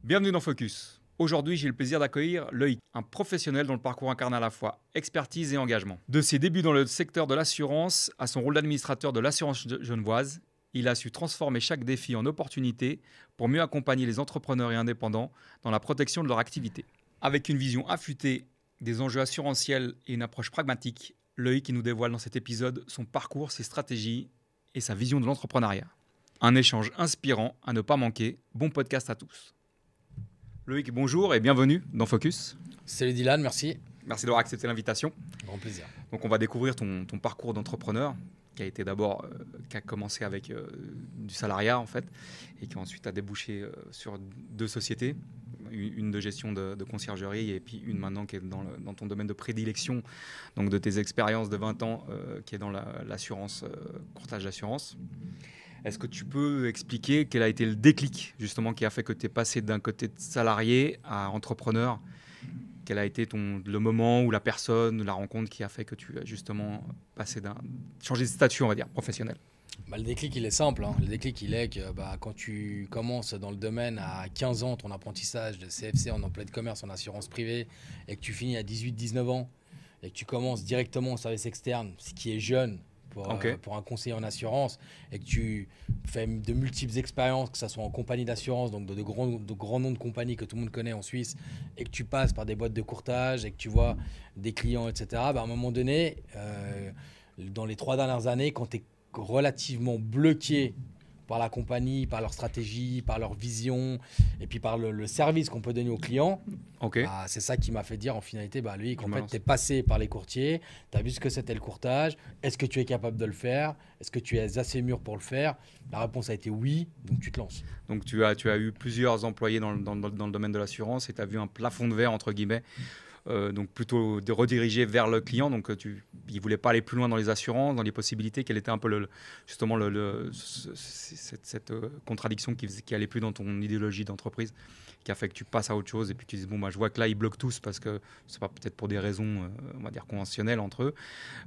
Bienvenue dans Focus. Aujourd'hui, j'ai le plaisir d'accueillir Loïc, un professionnel dont le parcours incarne à la fois expertise et engagement. De ses débuts dans le secteur de l'assurance à son rôle d'administrateur de l'assurance genevoise, il a su transformer chaque défi en opportunité pour mieux accompagner les entrepreneurs et indépendants dans la protection de leur activité. Avec une vision affûtée des enjeux assurantiels et une approche pragmatique, Loïc nous dévoile dans cet épisode son parcours, ses stratégies et sa vision de l'entrepreneuriat. Un échange inspirant à ne pas manquer. Bon podcast à tous. Loïc, bonjour et bienvenue dans Focus. Salut Dylan, merci. Merci d'avoir accepté l'invitation. Grand plaisir. Donc on va découvrir ton parcours d'entrepreneur qui a été d'abord, qui a commencé avec du salariat en fait et qui ensuite a débouché sur deux sociétés, une de gestion de conciergerie et puis une maintenant qui est dans ton domaine de prédilection, donc de tes expériences de 20 ans qui est dans l'assurance, courtage d'assurance. Est-ce que tu peux expliquer quel a été le déclic justement qui a fait que tu es passé d'un côté de salarié à entrepreneur? Quel a été le moment ou la personne, la rencontre qui a fait que tu as justement changé de statut, on va dire, professionnel? Le déclic, il est simple. Le déclic, il est que quand tu commences dans le domaine à 15 ans, ton apprentissage de CFC en employé de commerce en assurance privée, et que tu finis à 18-19 ans, et que tu commences directement au service externe, ce qui est jeune, pour un conseiller en assurance, et que tu fais de multiples expériences, que ce soit en compagnie d'assurance, donc de grands noms de compagnies que tout le monde connaît en Suisse, et que tu passes par des boîtes de courtage, et que tu vois des clients, etc., à un moment donné, dans les 3 dernières années, quand tu es relativement bloqué par la compagnie, par leur stratégie, par leur vision, et puis par le service qu'on peut donner aux clients, c'est ça qui m'a fait dire en finalité, Loïc, en fait, tu es passé par les courtiers, tu as vu ce que c'était le courtage, est-ce que tu es capable de le faire? Est-ce que tu es assez mûr pour le faire? La réponse a été oui, donc tu te lances. Donc tu as eu plusieurs employés dans le domaine de l'assurance et tu as vu un plafond de verre, entre guillemets, donc plutôt de rediriger vers le client. Donc il ne voulait pas aller plus loin dans les assurances, dans les possibilités. Quelle était un peu cette contradiction qui allait plus dans ton idéologie d'entreprise, qui a fait que tu passes à autre chose et puis tu dis je vois que là ils bloquent tous parce que c'est pas peut-être pour des raisons on va dire conventionnelles entre eux,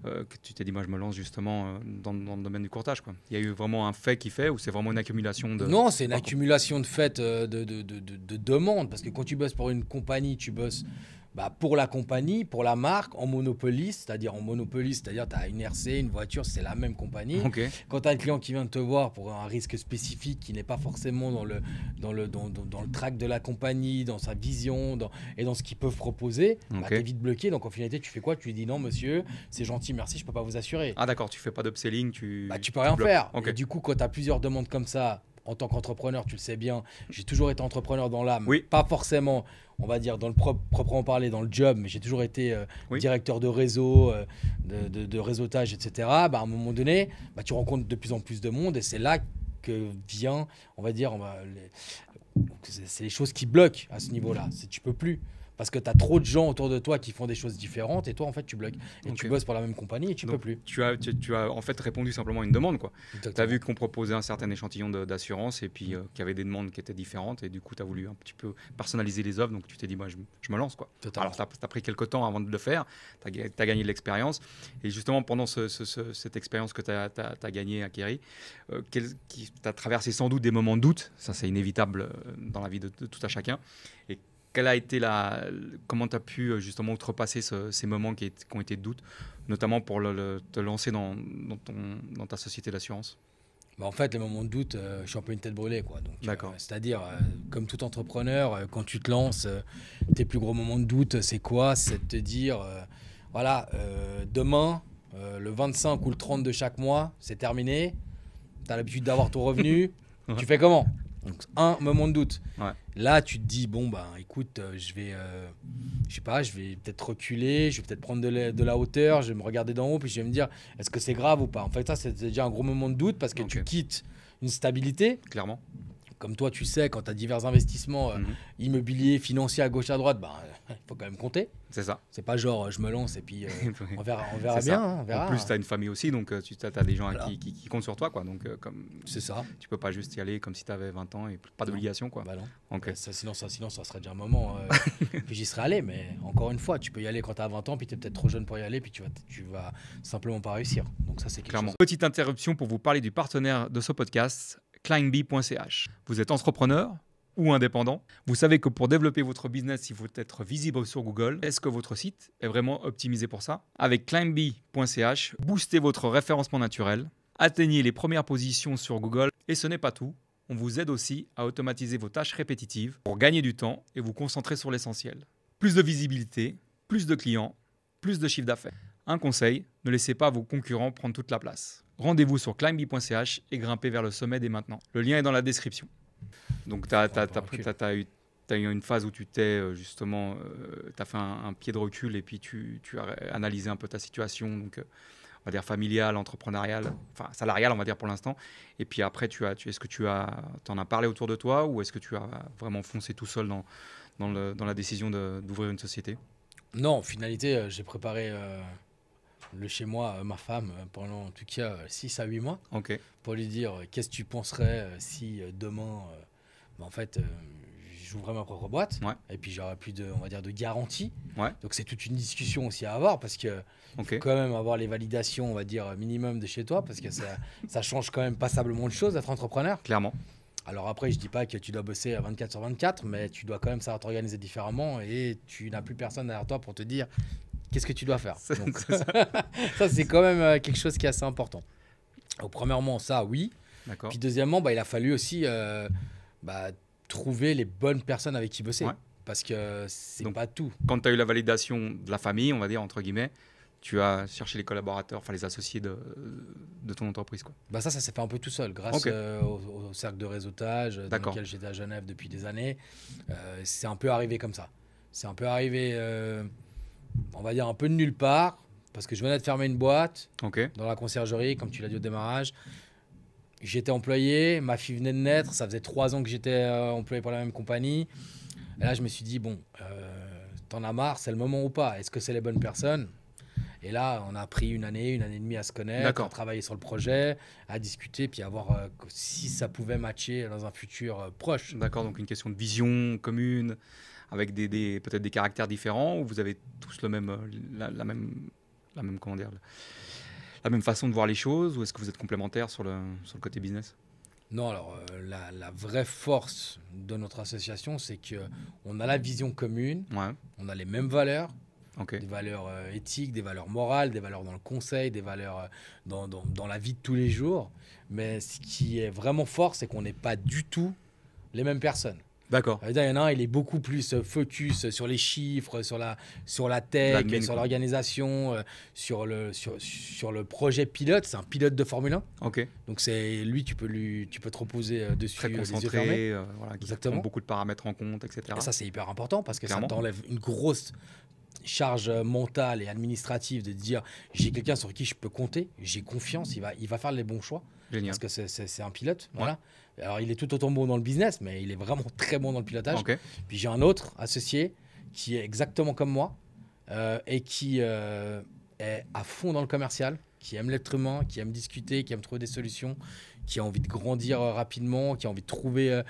que tu t'es dit je me lance justement dans le domaine du courtage, quoi. Il y a eu vraiment un fait qui fait ou c'est vraiment une accumulation de... Non, c'est une accumulation de faits de demandes, parce que quand tu bosses pour une compagnie, tu bosses pour la compagnie, pour la marque, en monopoliste, c'est-à-dire tu as une RC, une voiture, c'est la même compagnie. Quand tu as un client qui vient de te voir pour un risque spécifique qui n'est pas forcément dans le track de la compagnie, dans sa vision et dans ce qu'ils peuvent proposer, tu es vite bloqué. Donc en finalité, tu fais quoi? Tu lui dis non monsieur, c'est gentil, merci, je ne peux pas vous assurer. Ah d'accord, tu fais pas d'upselling, tu peux rien faire. Et du coup, quand tu as plusieurs demandes comme ça, en tant qu'entrepreneur, tu le sais bien, j'ai toujours été entrepreneur dans l'âme, pas forcément, on va dire, dans le proprement parler, dans le job, mais j'ai toujours été directeur de réseau, de réseautage, etc. À un moment donné, tu rencontres de plus en plus de monde et c'est là que vient, on va dire, c'est les choses qui bloquent à ce niveau-là. Tu peux plus. Parce que tu as trop de gens autour de toi qui font des choses différentes et toi, en fait, tu bloques. Et tu bosses pour la même compagnie et tu peux plus. Tu as en fait répondu simplement à une demande, quoi. Tu as vu qu'on proposait un certain échantillon d'assurance et puis qu'il y avait des demandes qui étaient différentes et du coup, tu as voulu un petit peu personnaliser les offres. Donc, tu t'es dit, je me lance, quoi. Alors, tu as pris quelques temps avant de le faire. Tu as gagné de l'expérience. Et justement, pendant cette expérience que tu as gagnée, acquérie, tu as traversé sans doute des moments de doute. Ça, c'est inévitable dans la vie de tout à chacun. Et quelle a été comment tu as pu justement outrepasser ces moments qui ont été de doute, notamment pour te lancer dans ta société d'assurance? En fait, les moments de doute, je suis un peu une tête brûlée, quoi. Donc, c'est-à-dire, comme tout entrepreneur, quand tu te lances, tes plus gros moments de doute, c'est quoi? C'est de te dire, demain, le 25 ou le 30 de chaque mois, c'est terminé. Tu as l'habitude d'avoir ton revenu. Tu fais comment? Donc, un moment de doute. Là, tu te dis, écoute, je vais peut-être reculer, je vais peut-être prendre de la hauteur, je vais me regarder d'en haut, puis je vais me dire, est-ce que c'est grave ou pas? En fait, ça, c'est déjà un gros moment de doute parce que tu quittes une stabilité. Clairement. Comme toi, tu sais, quand tu as divers investissements immobiliers, financiers à gauche, à droite, il faut quand même compter. C'est ça. C'est pas genre je me lance et puis on verra bien. On verra. En plus, tu as une famille aussi, donc tu as des gens qui comptent sur toi, quoi. Donc, c'est ça. Tu peux pas juste y aller comme si tu avais 20 ans et pas d'obligation, quoi. Non. Sinon, ça serait déjà un moment que j'y serais allé. Mais encore une fois, tu peux y aller quand tu as 20 ans, puis tu es peut-être trop jeune pour y aller, puis tu vas simplement pas réussir. Donc ça, c'est quelque chose. Petite interruption pour vous parler du partenaire de ce podcast, Climbee.ch. Vous êtes entrepreneur, ou indépendant. Vous savez que pour développer votre business, il faut être visible sur Google. Est-ce que votre site est vraiment optimisé pour ça? Avec Climby.ch, boostez votre référencement naturel, atteignez les premières positions sur Google et ce n'est pas tout. On vous aide aussi à automatiser vos tâches répétitives pour gagner du temps et vous concentrer sur l'essentiel. Plus de visibilité, plus de clients, plus de chiffre d'affaires. Un conseil, ne laissez pas vos concurrents prendre toute la place. Rendez-vous sur Climby.ch et grimpez vers le sommet dès maintenant. Le lien est dans la description. Donc, tu as eu une phase où tu t'es justement, tu as fait un pied de recul et puis tu as analysé un peu ta situation. Donc, on va dire familiale, entrepreneuriale, enfin salariale, on va dire pour l'instant. Et puis après, est-ce que tu en as parlé autour de toi ou est-ce que tu as vraiment foncé tout seul dans la décision d'ouvrir une société? Non, en finalité, j'ai préparé le chez moi, ma femme, pendant en tout cas 6 à 8 mois, Ok. pour lui dire qu'est-ce que tu penserais si demain, en fait, j'ouvrais ma propre boîte, Ouais. et puis j'aurais plus de, on va dire, de garantie. Ouais. Donc c'est toute une discussion aussi à avoir, parce que Ok. faut quand même avoir les validations, on va dire, minimum de chez toi, parce que ça change quand même passablement de choses d'être entrepreneur. Clairement. Alors après, je dis pas que tu dois bosser à 24 sur 24, mais tu dois quand même savoir t'organiser différemment et tu n'as plus personne derrière toi pour te dire qu'est-ce que tu dois faire. Donc, ça, c'est quand même quelque chose qui est assez important. Donc, premièrement, ça, oui. D'accord. Puis deuxièmement, il a fallu aussi trouver les bonnes personnes avec qui bosser. Ouais. Parce que c'est Donc, pas tout. Quand tu as eu la validation de la famille, on va dire, entre guillemets, tu as cherché les collaborateurs, enfin les associés de ton entreprise, quoi. Ça s'est fait un peu tout seul, grâce Ok. au cercle de réseautage dans D'accord. lequel j'étais à Genève depuis des années. C'est un peu arrivé comme ça. C'est un peu arrivé, on va dire, un peu de nulle part, parce que je venais de fermer une boîte Ok. dans la conciergerie, comme tu l'as dit au démarrage. J'étais employé, ma fille venait de naître, ça faisait 3 ans que j'étais employé pour la même compagnie. Et là, je me suis dit, bon, t'en as marre, c'est le moment ou pas? Est-ce que c'est les bonnes personnes? Et là, on a pris une année et demie à se connaître, D'accord. à travailler sur le projet, à discuter, puis à voir si ça pouvait matcher dans un futur proche. D'accord, donc une question de vision commune, avec peut-être des caractères différents, ou vous avez tous la même, comment dire, la même façon de voir les choses, ou est-ce que vous êtes complémentaires sur le côté business? Non, alors la vraie force de notre association, c'est qu'on a la vision commune, Ouais. on a les mêmes valeurs, Ok. des valeurs éthiques, des valeurs morales, des valeurs dans le conseil, des valeurs dans la vie de tous les jours. Mais ce qui est vraiment fort, c'est qu'on n'est pas du tout les mêmes personnes. D'accord. Ça veut dire, il y en a un, il est beaucoup plus focus sur les chiffres, sur la tech, L'admin, sur quoi. l'organisation, sur le projet pilote. C'est un pilote de Formule 1. Ok. Donc c'est lui, tu peux te reposer dessus Très les yeux fermés. concentré, voilà, qui Exactement. prend beaucoup de paramètres en compte, etc. Et ça, c'est hyper important parce que Clairement. ça t'enlève une grosse charge mentale et administrative de dire j'ai quelqu'un sur qui je peux compter, j'ai confiance, il va faire les bons choix. Génial. Parce que c'est un pilote. Voilà. Alors, il est tout autant bon dans le business, mais il est vraiment très bon dans le pilotage. Ok. Puis j'ai un autre associé qui est exactement comme moi et qui est à fond dans le commercial, qui aime l'être humain, qui aime discuter, qui aime trouver des solutions, qui a envie de grandir rapidement, qui a envie de trouver,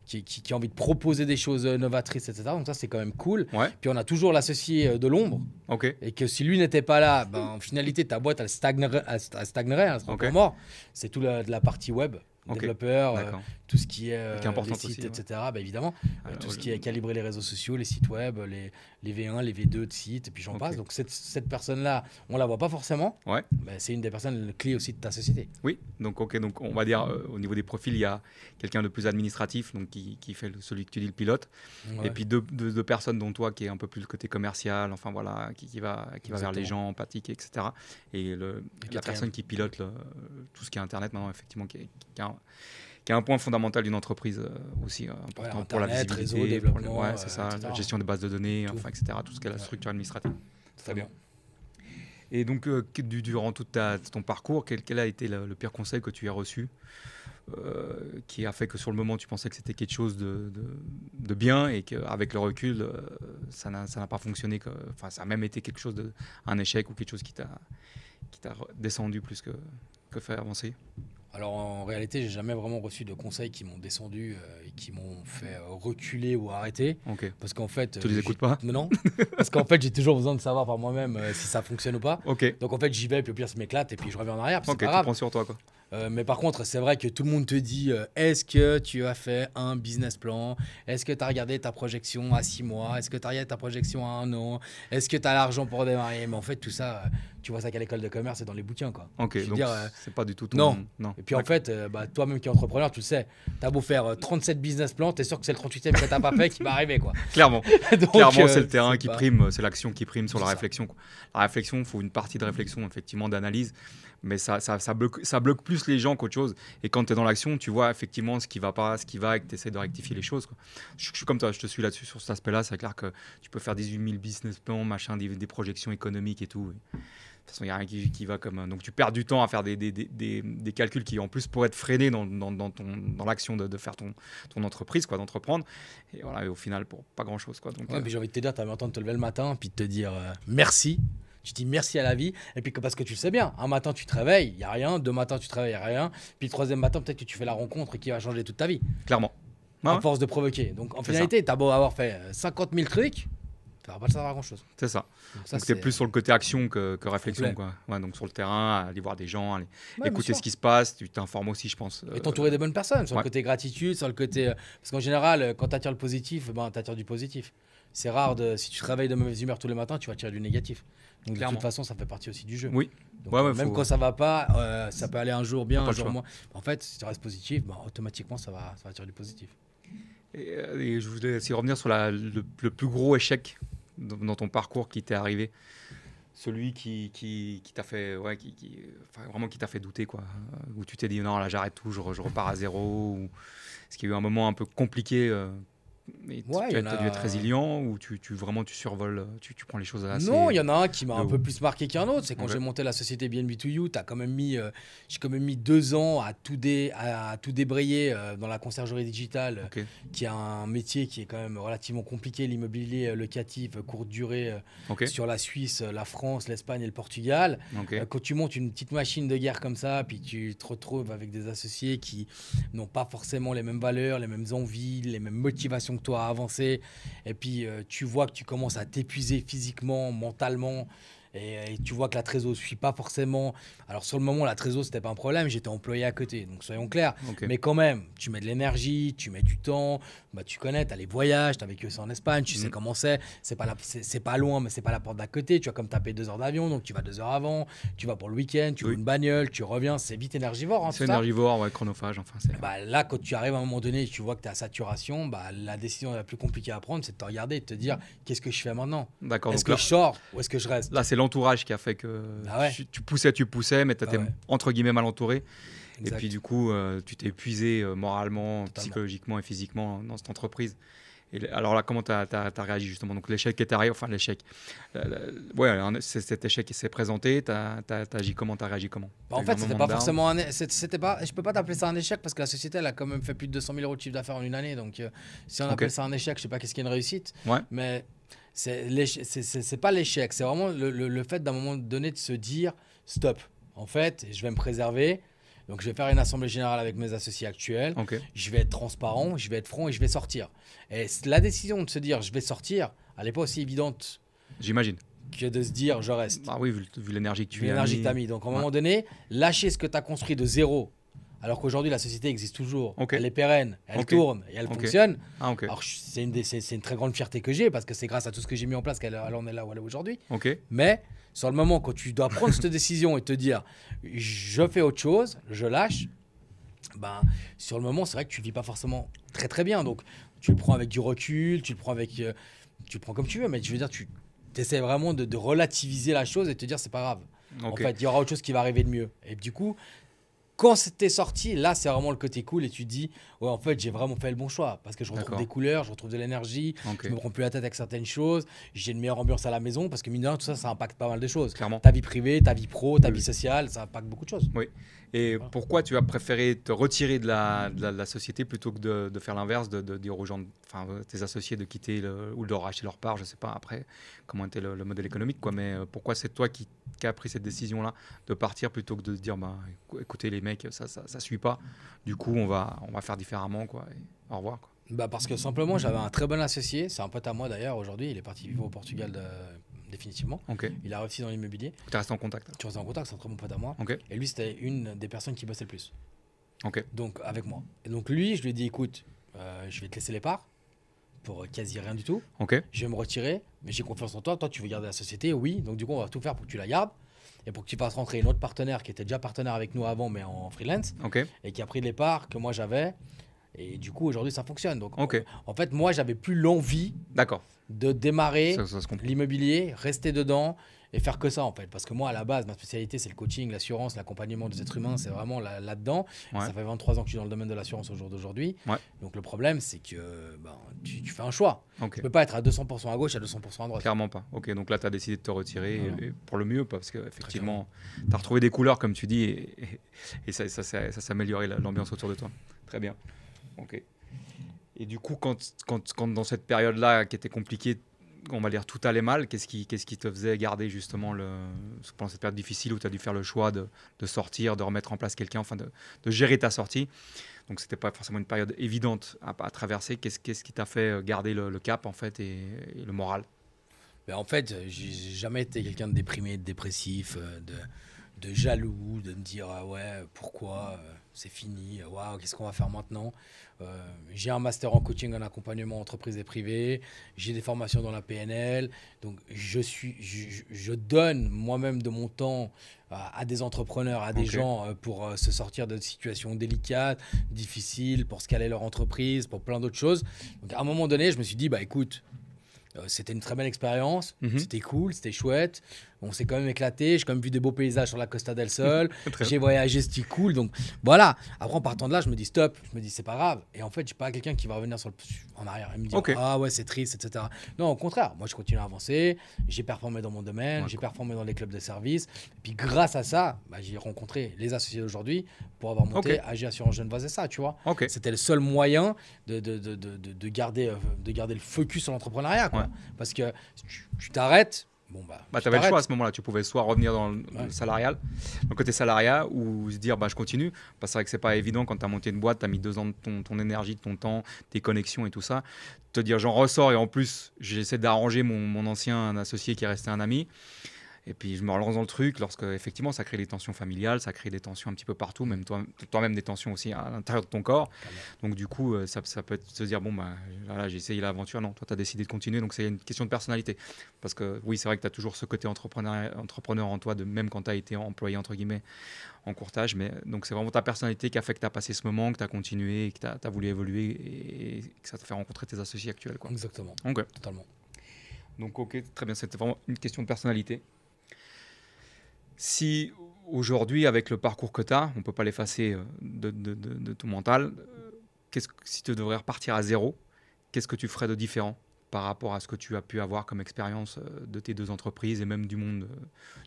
qui a envie de proposer des choses novatrices, etc. Donc ça, c'est quand même cool. Ouais. Puis on a toujours l'associé de l'ombre Ok. et que si lui n'était pas là, en finalité, ta boîte, elle stagnerait, elle serait Ok. encore mort. C'est tout de la partie web. Ok. Développeurs, D'accord. tout ce qui est, Qui est important les sites, aussi, ouais. etc. Évidemment, Alors, tout ce qui est calibrer les réseaux sociaux, les sites web, les V1, les V2 de sites, et puis j'en Ok. passe. Donc cette personne-là, on la voit pas forcément, Ouais. mais c'est une des personnes clés aussi de ta société. Oui, donc ok, donc on va dire au niveau des profils, il y a quelqu'un de plus administratif, donc qui fait celui que tu dis le pilote, Ouais. et puis deux personnes dont toi qui est un peu plus le côté commercial, enfin voilà, qui va vers les Exactement. gens, empathique, etc. Et la quatrième. personne qui pilote tout ce qui est Internet maintenant, effectivement, qui est un point fondamental d'une entreprise aussi important Ouais, pour la Internet, visibilité, réseau, développement, ouais, c'est ça, etc. la gestion des bases de données, Tout. enfin, etc. Tout ce qui est la Ouais. structure administrative. Très bien. Bon. Et donc, durant tout ton parcours, quel a été le pire conseil que tu as reçu qui a fait que sur le moment, tu pensais que c'était quelque chose de bien et qu'avec le recul, ça n'a pas fonctionné, enfin, ça a même été quelque chose un échec ou quelque chose qui t'a descendu plus que fait avancer? Alors en réalité, j'ai jamais vraiment reçu de conseils qui m'ont descendu et qui m'ont fait reculer ou arrêter. Ok. Parce qu'en fait, Tu les écoutes pas? Non, parce qu'en fait, j'ai toujours besoin de savoir par moi-même si ça fonctionne ou pas. Ok. Donc en fait, j'y vais, puis au pire, ça m'éclate, et puis je reviens en arrière, puis Ok, c'est pas tu grave. prends sur toi, quoi. Mais par contre, c'est vrai que tout le monde te dit est-ce que tu as fait un business plan? Est-ce que tu as regardé ta projection à 6 mois? Est-ce que tu as regardé ta projection à 1 an? Est-ce que tu as l'argent pour démarrer? Mais en fait, tout ça, tu vois ça qu'à l'école de commerce et dans les bouquins, quoi. Ok, Je veux donc dire, c'est pas du tout non. non. Et puis en fait, toi-même qui es entrepreneur, tu le sais, tu as beau faire 37 business plans, tu es sûr que c'est le 38e que tu n'as pas fait qui va arriver, quoi. Clairement. Donc, Clairement, c'est le terrain c'est qui pas- prime, c'est l'action qui prime sur la C'est ça. réflexion, quoi. La réflexion, il faut une partie de réflexion, effectivement, d'analyse, mais ça bloque plus les gens qu'autre chose. Et quand tu es dans l'action, tu vois effectivement ce qui va pas, ce qui va, et que tu essaies de rectifier les choses, quoi. Je suis comme toi, je te suis là-dessus, sur cet aspect-là. C'est clair que tu peux faire 18 000 business plans, machin, des projections économiques et tout. De toute façon, il n'y a rien qui va comme. Donc, tu perds du temps à faire des calculs qui, en plus, pourraient être freinés dans l'action de faire ton entreprise, quoi, d'entreprendre. Et voilà, et au final, pour pas grand-chose, quoi. Donc, Ouais, puis j'ai envie de te dire, tu as envie de te lever le matin, puis de te dire merci. Tu dis merci à la vie, et puis parce que tu le sais bien, un matin tu te réveilles, il n'y a rien, deux matins tu te réveilles, il n'y a rien, puis le troisième matin peut-être que tu fais la rencontre qui va changer toute ta vie, clairement. à Ouais, force de provoquer. Donc en C'est finalité, tu as beau avoir fait 50 000 trucs, tu ne vas pas savoir grand-chose. c'est ça. Donc ça, Donc, tu es plus sur le côté action que réflexion, complet. quoi. Ouais, donc, sur le terrain, aller voir des gens, Ouais, bien écouter sûr. ce qui se passe, tu t'informes aussi, je pense. Et t'entourer des bonnes personnes, sur le ouais. côté gratitude, sur le côté... Parce qu'en général, quand tu attires le positif, tu attires du positif. C'est rare, si tu te réveilles de mauvaise humeur tous les matins, tu vas tirer du négatif. Donc de Clairement. toute façon, ça fait partie aussi du jeu. Oui. Donc, Ouais, même faut- quand ça va pas, ça peut aller un jour bien, T'as pas un le jour choix. moins. En fait, si tu restes positif, automatiquement, ça va tirer du positif. Et je voulais aussi revenir sur le plus gros échec dans ton parcours qui t'est arrivé. Celui qui t'a fait, ouais, enfin, vraiment qui t'a fait douter, quoi. Où tu t'es dit non, là j'arrête tout, je repars à zéro. Ou... Est-ce qu'il y a eu un moment un peu compliqué et Ouais, tu il y en as dû être a. résilient ou vraiment tu survoles, tu prends les choses assez. Non, il y en a un qui m'a de un peu haut. plus marqué qu'un autre. C'est quand Ok. j'ai monté la société BNB2U, j'ai quand même mis 2 ans à tout débrayer dans la conciergerie digitale, Ok. qui est un métier qui est quand même relativement compliqué, l'immobilier locatif, courte durée, Ok. sur la Suisse, la France, l'Espagne et le Portugal. Ok. Quand tu montes une petite machine de guerre comme ça, puis tu te retrouves avec des associés qui n'ont pas forcément les mêmes valeurs, les mêmes envies, les mêmes motivations que toi à avancer, et puis tu vois que tu commences à t'épuiser physiquement, mentalement, et tu vois que la trésor ne suit pas forcément. Alors sur le moment, la trésor, c'était pas un problème, j'étais employé à côté, donc soyons clairs. Ok. Mais quand même, tu mets de l'énergie, tu mets du temps, tu connais, tu as les voyages, tu as vécu ça en Espagne, tu sais comment c'est pas loin, mais c'est pas la porte d'à côté, tu as comme tapé 2 heures d'avion, donc tu vas 2 heures avant, tu vas pour le week-end, tu loues Oui. une bagnole, tu reviens, c'est vite énergivore, hein, C'est tout ça. énergivore, ouais, chronophage, enfin c'est. Là, quand tu arrives à un moment donné et tu vois que tu es à saturation, la décision la plus compliquée à prendre, c'est de te regarder et de te dire qu'est-ce que je fais maintenant? D'accord. Est-ce Donc que là, je sors ou est-ce que je reste? là, c'est l'entourage qui a fait que Ah ouais. tu poussais, mais tu étais Ah ouais. entre guillemets mal entouré. Exact. Et puis du coup, tu t'es épuisé moralement, Totalement. psychologiquement et physiquement dans cette entreprise. Alors là, comment tu as réagi justement? Donc l'échec est arrivé, enfin l'échec. Ouais, cet échec s'est présenté, t'as agi comment? T'as réagi comment? En T'as eu fait, un c'était moment pas de down? forcément c'était pas, je peux pas t'appeler ça un échec parce que la société elle a quand même fait plus de 200 000 € de chiffre d'affaires en une année. Donc si on Ok. appelle ça un échec, je sais pas qu'est-ce qu'est une réussite. Ouais. Mais c'est pas l'échec, c'est vraiment le fait d'un moment donné de se dire stop. En fait, je vais me préserver. Donc je vais faire une assemblée générale avec mes associés actuels. Ok. Je vais être transparent, je vais être franc et je vais sortir. Et la décision de se dire je vais sortir, elle n'est pas aussi évidente J'imagine. que de se dire je reste. Ah oui, vu l'énergie que tu Vu as l'énergie mis. que tu as mis. Donc à un Ouais. moment donné, lâcher ce que tu as construit de zéro, alors qu'aujourd'hui la société existe toujours, Ok. elle est pérenne, elle Ok. tourne et elle Ok. fonctionne. Ah ok. Alors c'est une très grande fierté que j'ai parce que c'est grâce à tout ce que j'ai mis en place qu'elle en est là où elle est aujourd'hui. Ok. Mais sur le moment, quand tu dois prendre cette décision et te dire je fais autre chose, je lâche, sur le moment, c'est vrai que tu ne vis pas forcément très très bien. Donc tu le prends avec du recul, tu le prends comme tu veux, mais je veux dire, tu essaies vraiment de relativiser la chose et de te dire c'est pas grave. En Ok. fait, il y aura autre chose qui va arriver de mieux. Et du coup, quand c'était sorti, là, c'est vraiment le côté cool et tu te dis, ouais, en fait, j'ai vraiment fait le bon choix parce que je retrouve D'accord. des couleurs, je retrouve de l'énergie, Ok. je me prends plus la tête avec certaines choses, j'ai une meilleure ambiance à la maison parce que mine de rien, tout ça, ça impacte pas mal de choses. Clairement. Ta vie privée, ta vie pro, ta Oui. vie sociale, ça impacte beaucoup de choses. Oui. Et Voilà. pourquoi tu as préféré te retirer de la société plutôt que de faire l'inverse, de dire aux gens, enfin tes associés de quitter ou de racheter leur part, je ne sais pas après comment était le modèle économique, quoi, mais pourquoi c'est toi qui as pris cette décision-là de partir plutôt que de te dire, écoutez les mecs, ça suit pas, du coup on va faire différemment, quoi, et au revoir, quoi. Parce que simplement, j'avais un très bon associé, c'est un pote à moi d'ailleurs aujourd'hui, il est parti vivre au Portugal définitivement. Ok. Il a réussi dans l'immobilier. Tu es resté en contact. Tu restes en contact, c'est un très bon pote à moi. Ok. Et lui, c'était une des personnes qui bossait le plus. Ok. Donc, avec moi. Et donc, lui, je lui ai dit, écoute, je vais te laisser les parts pour quasi rien du tout. Ok. Je vais me retirer, mais j'ai confiance en toi. Toi, tu veux garder la société, oui. Donc, du coup, on va tout faire pour que tu la gardes et pour que tu fasses rentrer une autre partenaire qui était déjà partenaire avec nous avant, mais en freelance, Ok. et qui a pris les parts que moi j'avais. Et du coup, aujourd'hui, ça fonctionne. Donc, Ok. en fait, moi, j'avais plus l'envie D'accord. de démarrer Ça se comprend. l'immobilier, rester dedans et faire que ça, en fait. Parce que moi, à la base, ma spécialité, c'est le coaching, l'assurance, l'accompagnement des êtres humains. C'est vraiment là-dedans. Ouais. Ça fait 23 ans que je suis dans le domaine de l'assurance au jour d'aujourd'hui. Ouais. Donc, le problème, c'est que tu fais un choix. Ok. Tu peux pas être à 200% à gauche, à 200% à droite. Clairement pas. Ok, donc là, tu as décidé de te retirer Voilà. et pour le mieux, parce qu'effectivement, tu as retrouvé des couleurs, comme tu dis, et ça s'est amélioré l'ambiance autour de toi. Très bien. Ok. Et du coup, quand dans cette période-là, qui était compliquée, on va dire tout allait mal, qu'est-ce qui te faisait garder justement pendant cette période difficile où tu as dû faire le choix de sortir, de remettre en place quelqu'un, enfin de gérer ta sortie. Donc, c'était pas forcément une période évidente à traverser. Qu'est-ce qui t'a fait garder le cap en fait et le moral? Ben, en fait, j'ai jamais été quelqu'un de déprimé, de dépressif, de jaloux, de me dire ah ouais, pourquoi c'est fini, waouh, qu'est-ce qu'on va faire maintenant. J'ai un master en coaching en accompagnement entreprise et privé, j'ai des formations dans la PNL, donc je donne moi-même de mon temps à des entrepreneurs, à des gens pour se sortir de situations délicates, difficiles, pour scaler leur entreprise, pour plein d'autres choses. Donc à un moment donné, je me suis dit bah écoute, c'était une très belle expérience, c'était cool, c'était chouette. On s'est quand même éclaté. J'ai quand même vu des beaux paysages sur la Costa del Sol. J'ai voyagé, c'était cool. Donc voilà. Après, en partant de là, je me dis stop. Je me dis c'est pas grave. Et en fait, je suis pas quelqu'un qui va revenir en arrière et me dire ah ouais, c'est triste, etc. Non, au contraire. Moi, je continue à avancer. J'ai performé dans mon domaine. J'ai performé dans les clubs de service. Et puis grâce à ça, j'ai rencontré les associés d'aujourd'hui pour avoir monté AG Assurance Genevoise et ça, tu vois. C'était le seul moyen de garder le focus sur l'entrepreneuriat, quoi. Parce que tu t'arrêtes. Tu avais le choix à ce moment-là. Tu pouvais soit revenir dans le salarial, le côté salariat, ou se dire je continue. Parce que c'est vrai que c'est pas évident quand tu as monté une boîte, tu as mis 2 ans de ton énergie, de ton temps, tes connexions et tout ça. Te dire j'en ressors et en plus j'essaie d'arranger mon ancien associé qui est resté un ami. Et puis je me relance dans le truc lorsque effectivement ça crée des tensions familiales, ça crée des tensions un petit peu partout, même toi-même des tensions aussi à l'intérieur de ton corps. Donc du coup ça peut être se dire là j'ai essayé l'aventure, non, toi tu as décidé de continuer, donc c'est une question de personnalité. Parce que oui, c'est vrai que tu as toujours ce côté entrepreneur en toi, même quand tu as été employé entre guillemets en courtage, mais donc c'est vraiment ta personnalité qui a fait que tu as passé ce moment, que tu as continué, que tu as voulu évoluer et que ça t'a fait rencontrer tes associés actuels, quoi. Exactement. Totalement. Donc très bien, c'était vraiment une question de personnalité. Si aujourd'hui, avec le parcours que tu as, on ne peut pas l'effacer de ton mental, si tu devrais repartir à zéro, qu'est-ce que tu ferais de différent par rapport à ce que tu as pu avoir comme expérience de tes 2 entreprises et même du monde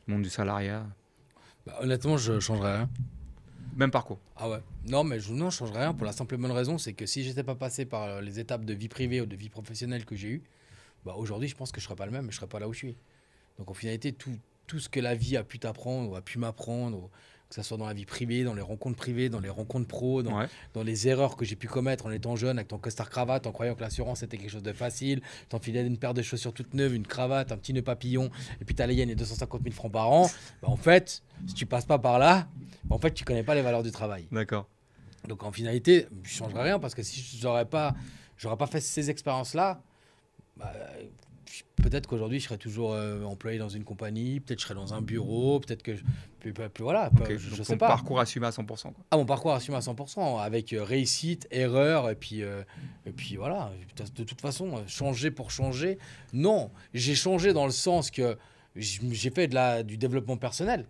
du salariat? Honnêtement, je ne changerais rien. Même parcours? Ah ouais. Non, mais je ne changerais rien pour la simple et bonne raison, c'est que si je n'étais pas passé par les étapes de vie privée ou de vie professionnelle que j'ai eues, aujourd'hui, je pense que je ne serais pas le même et je ne serais pas là où je suis. Donc en finalité, tout ce que la vie a pu t'apprendre ou a pu m'apprendre, que ce soit dans la vie privée, dans les rencontres privées, dans les rencontres pro, dans les erreurs que j'ai pu commettre en étant jeune avec ton costard cravate, en croyant que l'assurance était quelque chose de facile, t'enfilais une paire de chaussures toutes neuves, une cravate, un petit nœud papillon, et puis t'allais gagner 250 000 francs par an. En fait, si tu passes pas par là, en fait, tu connais pas les valeurs du travail. D'accord. Donc en finalité, je changerais rien parce que si j'aurais pas fait ces expériences-là, peut-être qu'aujourd'hui, je serais toujours employé dans une compagnie, peut-être je serais dans un bureau, peut-être que... voilà, je sais pas. Ton parcours assumé à 100%. Quoi. Mon parcours assumé à 100%, avec réussite, erreur, et puis voilà. De toute façon, changer pour changer, non. J'ai changé dans le sens que j'ai fait du développement personnel.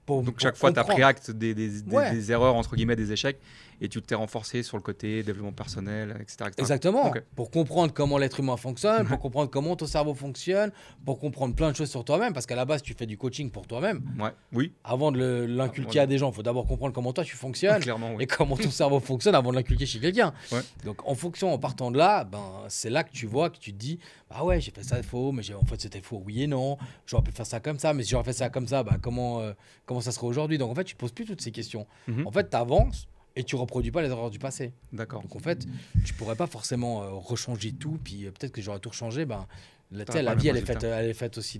Donc chaque fois, tu as pris acte des erreurs, entre guillemets, des échecs, et tu t'es renforcé sur le côté développement personnel, etc. Exactement. Pour comprendre comment l'être humain fonctionne, pour comprendre comment ton cerveau fonctionne, pour comprendre plein de choses sur toi-même, parce qu'à la base, tu fais du coaching pour toi-même. Oui. Avant de l'inculquer à des gens, il faut d'abord comprendre comment toi tu fonctionnes Clairement, et comment ton cerveau fonctionne avant de l'inculquer chez quelqu'un. Donc en partant de là, c'est là que tu vois, que tu te dis, ouais, j'ai fait ça faux, mais en fait c'était faux, oui et non. J'aurais pu faire ça comme ça, mais si j'aurais fait ça comme ça, comment ça serait aujourd'hui? Donc en fait, tu te poses plus toutes ces questions. En fait, tu avances. et tu reproduis pas les erreurs du passé. D'accord. Donc en fait, tu pourrais pas forcément rechanger tout, puis peut-être que j'aurais tout rechangé. Ben, tu sais, T'auras pas la le vie, même elle est faite aussi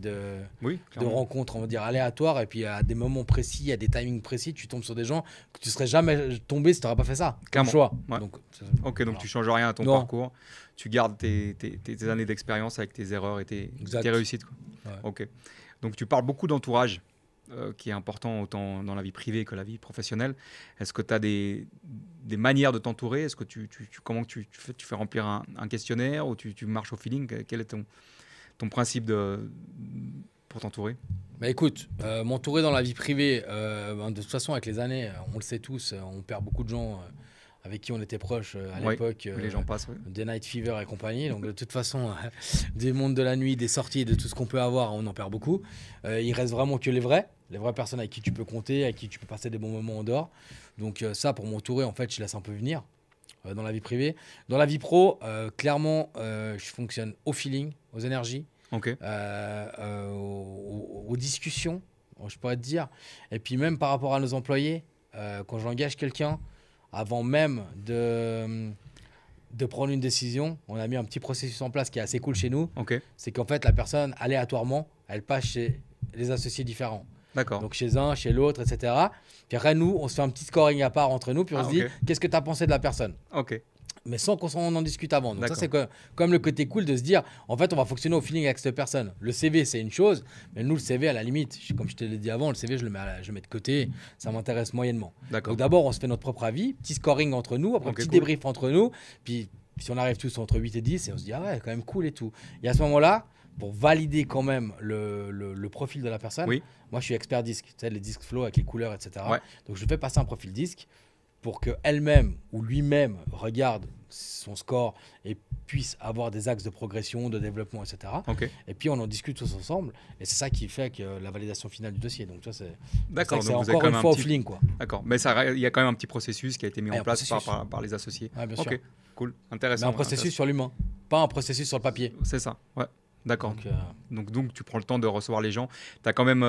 Oui, de clairement. rencontres, on va dire, aléatoires. Et puis à des moments précis, à des timings précis, tu tombes sur des gens que tu serais jamais tombé si tu n'aurais pas fait ça. Comme Clairement. choix. Ouais. Donc, Ok, donc voilà. tu changes rien à ton Non. parcours. Tu gardes tes années d'expérience avec tes erreurs et tes réussites, quoi. Ouais. Ok. Donc tu parles beaucoup d'entourage, qui est important autant dans la vie privée que la vie professionnelle. Est-ce que tu as des manières de t'entourer? Est-ce que comment tu fais remplir un questionnaire ou tu marches au feeling? Quel est ton principe pour t'entourer? Bah écoute, m'entourer dans la vie privée, de toute façon, avec les années, on le sait tous, on perd beaucoup de gens avec qui on était proches à Oui, l'époque. les gens passent. Ouais. Des Night Fever et compagnie. Donc, de toute façon, des mondes de la nuit, des sorties, de tout ce qu'on peut avoir, on en perd beaucoup. Il reste vraiment que les vraies personnes avec qui tu peux compter, avec qui tu peux passer des bons moments en dehors. Donc, ça, pour m'entourer, en fait, je laisse un peu venir dans la vie privée. Dans la vie pro, clairement, je fonctionne au feeling, aux énergies, Ok. aux discussions, je pourrais te dire. Et puis, même par rapport à nos employés, quand j'engage quelqu'un, avant même de prendre une décision, on a mis un petit processus en place qui est assez cool chez nous. Ok. C'est qu'en fait, la personne, aléatoirement, elle passe chez les associés différents. D'accord. Donc chez un, chez l'autre, etc. Puis après, nous, on se fait un petit scoring à part entre nous, puis on se dit, ok. qu'est-ce que tu as pensé de la personne? Ok. Mais sans qu'on en discute avant. Donc ça, D'accord. c'est comme le côté cool de se dire, en fait, on va fonctionner au feeling avec cette personne. Le CV, c'est une chose, mais nous, le CV, à la limite, comme je te l'ai dit avant, le CV, je le mets de côté, ça m'intéresse moyennement. D'accord. Donc d'abord, on se fait notre propre avis, petit scoring entre nous, après Ok, petit cool. débrief entre nous, puis si on arrive tous entre 8 et 10, et on se dit, ah ouais, quand même cool et tout. Et à ce moment-là, pour valider quand même le profil de la personne, Oui. moi, je suis expert disque, tu sais, les disques flow avec les couleurs, etc. Ouais. Donc je fais passer un profil disque pour qu'elle-même ou lui-même regarde son score et puisse avoir des axes de progression, de développement, etc. Ok. Et puis on en discute tous ensemble et c'est ça qui fait que la validation finale du dossier. Donc ça, c'est D'accord. c'est Donc vous avez encore quand une même fois un au petit. feeling, quoi. D'accord. Mais il y a quand même un petit processus qui a été mis Ah, il y a en un place processus. par les associés. Ouais, bien Ok. sûr. Cool. Mais Intéressant. un processus sur l'humain, pas un processus sur le papier. C'est ça. Ouais. D'accord. Donc, Donc, tu prends le temps de recevoir les gens. Tu as quand même,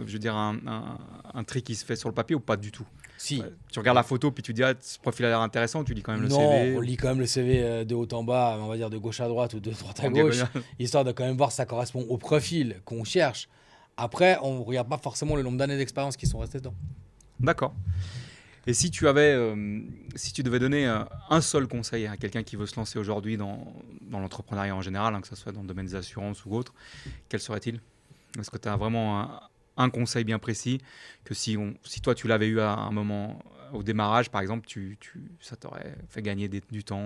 je veux dire, un tri qui se fait sur le papier ou pas du tout? si. Ouais. Tu regardes la photo, puis tu dis, ah, ce profil a l'air intéressant, tu lis quand même le Non, CV. on lit quand même le CV de haut en bas, on va dire de gauche à droite ou de droite à En gauche, diagonale. histoire de quand même voir si ça correspond au profil qu'on cherche. Après, on ne regarde pas forcément le nombre d'années d'expérience qui sont restées dedans. D'accord. Et si tu devais donner un seul conseil à quelqu'un qui veut se lancer aujourd'hui dans l'entrepreneuriat en général, que ce soit dans le domaine des assurances ou autre, quel serait-il? Est-ce que tu as vraiment un conseil bien précis que si toi tu l'avais eu à un moment au démarrage, par exemple, ça t'aurait fait gagner du temps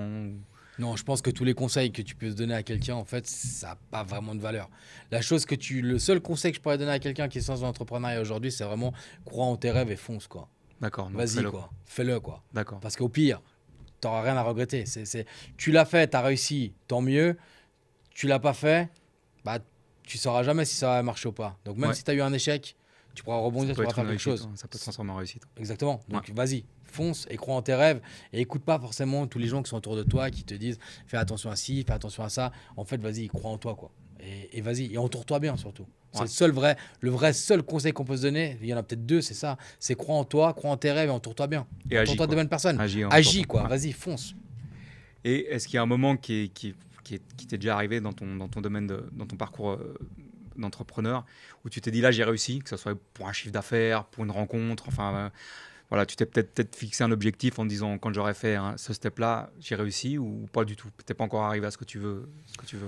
Non, je pense que tous les conseils que tu peux donner à quelqu'un, en fait, ça n'a pas vraiment de valeur. Le seul conseil que je pourrais donner à quelqu'un qui se lance dans l'entrepreneuriat aujourd'hui, c'est vraiment crois en tes rêves et fonce, quoi. D'accord. donc Vas-y, fais-le. quoi. Fais-le, quoi. D'accord. Parce qu'au pire, tu n'auras rien à regretter. Tu l'as fait, tu as réussi, tant mieux. Tu l'as pas fait, bah, tu sauras jamais si ça va marcher ou pas. Donc même Ouais. si tu as eu un échec, tu pourras rebondir, tu Ça peut pourras être faire une quelque réussite, chose. hein, ça peut se transformer en réussite. Exactement. Donc vas-y, fonce et crois en tes rêves. Et écoute pas forcément tous les gens qui sont autour de toi, qui te disent fais attention à ci, fais attention à ça. En fait, vas-y, crois en toi, quoi. Et vas-y, et entoure-toi bien surtout. C'est Ouais. le vrai seul conseil qu'on peut se donner. Il y en a peut-être deux, c'est ça. C'est crois en toi, crois en tes rêves et entoure-toi bien. Et agis, Entoure-toi de quoi. bonnes personnes. Agis en Agis, sortant. quoi. Ouais. Vas-y, fonce. Et est-ce qu'il y a un moment qui t'est déjà arrivé dans ton domaine, dans ton parcours d'entrepreneur, où tu t'es dit là j'ai réussi, que ce soit pour un chiffre d'affaires, pour une rencontre, enfin voilà, tu t'es peut-être fixé un objectif en te disant quand j'aurai fait ce step-là, j'ai réussi ou pas du tout? T'es pas encore arrivé à ce que tu veux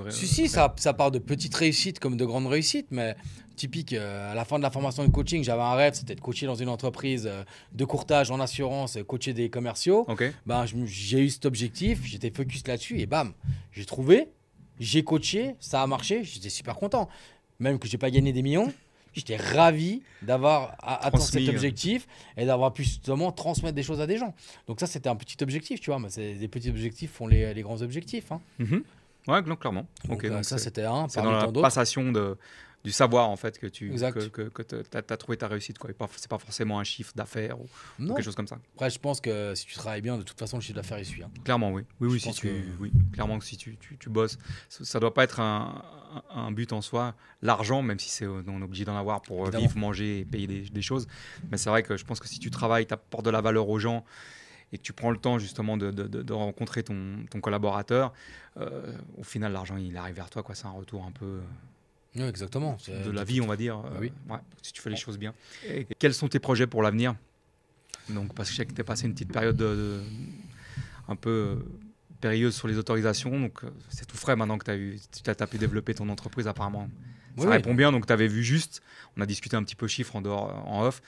Si, faire. ça part de petites réussites comme de grandes réussites, mais typique, à la fin de la formation de coaching, j'avais un rêve, c'était de coacher dans une entreprise de courtage en assurance, coacher des commerciaux. Ok. Ben, j'ai eu cet objectif, j'étais focus là-dessus et bam, j'ai trouvé, j'ai coaché, ça a marché, j'étais super content. Même que j'ai pas gagné des millions, j'étais ravi d'avoir atteint Transmis, cet objectif et d'avoir pu justement transmettre des choses à des gens. Donc ça, c'était un petit objectif, tu vois, mais des petits objectifs font les grands objectifs, hein. Mhm. Ouais, non, clairement. Donc Ok, donc ça, c'était un c'est parmi dans tant la d'autres. passation du savoir en fait que tu Exact. que as trouvé ta réussite, quoi. C'est pas forcément un chiffre d'affaires ou Non. quelque chose comme ça. Après, je pense que si tu travailles bien, de toute façon, le chiffre d'affaires, il suit. Hein. Clairement, oui. Oui, Je pense oui. Clairement que si tu bosses, ça doit pas être un but en soi. L'argent, même si on est obligé d'en avoir pour Évidemment. vivre, manger et payer des choses. Mais c'est vrai que je pense que si tu travailles, tu apportes de la valeur aux gens et que tu prends le temps justement de rencontrer ton collaborateur, au final, l'argent, il arrive vers toi, quoi. C'est un retour un peu Oui, exactement. de la vie, on va dire. Oui. Ouais, si tu fais les choses bien. Et quels sont tes projets pour l'avenir? Donc, parce que je sais que tu as passé une petite période un peu périlleuse sur les autorisations. Donc, c'est tout frais maintenant que tu as pu développer ton entreprise apparemment. Ça Oui, répond bien, donc tu avais vu juste. On a discuté un petit peu chiffres en off.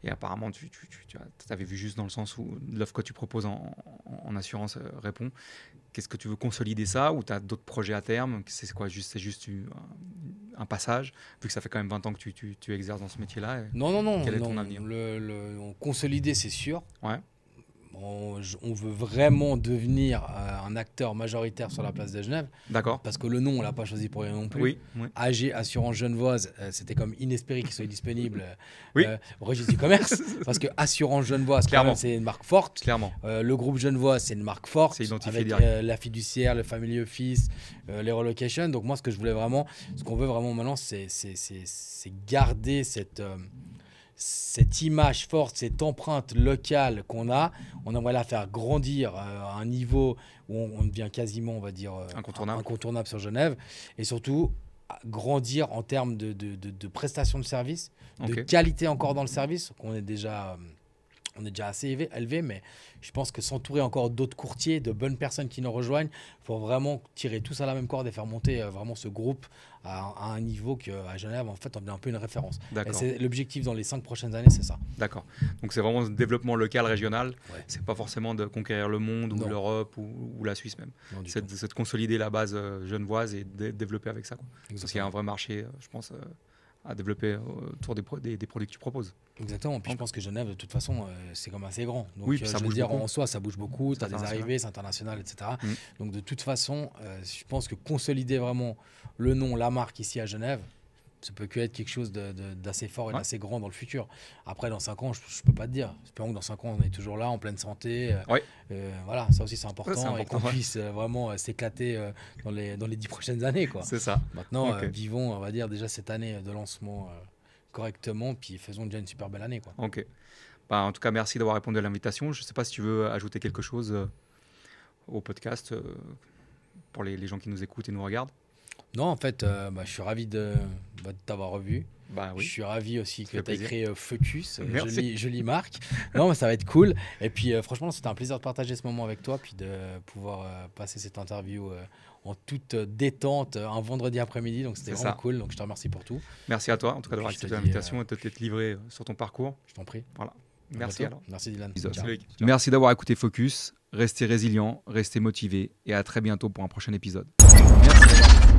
Et apparemment, tu avais vu juste dans le sens où l'offre que tu proposes en assurance répond. Qu'est-ce que tu veux consolider ça ou tu as d'autres projets à terme? C'est quoi? C'est juste un passage, vu que ça fait quand même 20 ans que tu exerces dans ce métier-là. Non. Quel est ton avenir? Consolider, c'est sûr. Ouais. On veut vraiment devenir un acteur majoritaire sur la place de Genève. D'accord. Parce que le nom, on ne l'a pas choisi pour rien non plus. Oui. AG Assurance Genevoise, c'était comme inespéré qu'il soit disponible Oui. au registre du commerce. Parce que Assurance Genevoise, Clairement. c'est une marque forte. Clairement. Le groupe Genevoise, c'est une marque forte. C'est identifié avec direct. la fiduciaire, le family office, les relocations. Donc moi, ce qu'on veut vraiment maintenant, c'est garder cette image forte, cette empreinte locale qu'on a. On aimerait la faire grandir à un niveau où on devient quasiment, on va dire, incontournable sur Genève. Et surtout, grandir en termes de prestations de service, de qualité encore dans le service, qu'on est déjà... On est déjà assez élevé, mais je pense que s'entourer encore d'autres courtiers, de bonnes personnes qui nous rejoignent, il faut vraiment tirer tous à la même corde et faire monter vraiment ce groupe à un niveau qu'à Genève, en fait, on est un peu une référence. Et l'objectif dans les 5 prochaines années, c'est ça. D'accord. Donc, c'est vraiment ce développement local, régional. Ouais. C'est pas forcément de conquérir le monde ou l'Europe ou la Suisse même. C'est de consolider la base genevoise et de développer avec ça, quoi. Parce qu'il y a un vrai marché, je pense, à développer autour des produits que tu proposes. Exactement. Puis je pense que Genève, de toute façon, c'est comme assez grand. Donc, oui, ça bouge beaucoup. En soi, ça bouge beaucoup. Tu as des arrivées, c'est international, etc. Donc, de toute façon, je pense que consolider vraiment le nom, la marque ici à Genève, ça peut que être quelque chose d'assez fort et d'assez grand dans le futur. Après, dans 5 ans, je ne peux pas te dire. Espérons que dans 5 ans, on est toujours là, en pleine santé. Voilà, ça aussi, c'est important. Et qu'on puisse vraiment s'éclater dans les 10 prochaines années, quoi. C'est ça. Maintenant, vivons, on va dire, déjà cette année de lancement correctement, puis faisons déjà une super belle année, quoi. Ok. Bah, en tout cas, merci d'avoir répondu à l'invitation. Je ne sais pas si tu veux ajouter quelque chose au podcast pour les gens qui nous écoutent et nous regardent. Non, en fait, je suis ravi de t'avoir revu. Bah, oui. Je suis ravi aussi que tu aies créé Focus, jolie marque. Non, mais ça va être cool. Et puis, franchement, c'était un plaisir de partager ce moment avec toi, puis de pouvoir passer cette interview en toute détente un vendredi après-midi. Donc, c'était vraiment cool. Donc, je te remercie pour tout. Merci à toi, en tout cas, d'avoir accepté l'invitation et de t'être livré sur ton parcours. Je t'en prie. Voilà. Merci alors. Merci Dylan. Merci d'avoir écouté Focus. Restez résilient, restez motivé et à très bientôt pour un prochain épisode. Merci.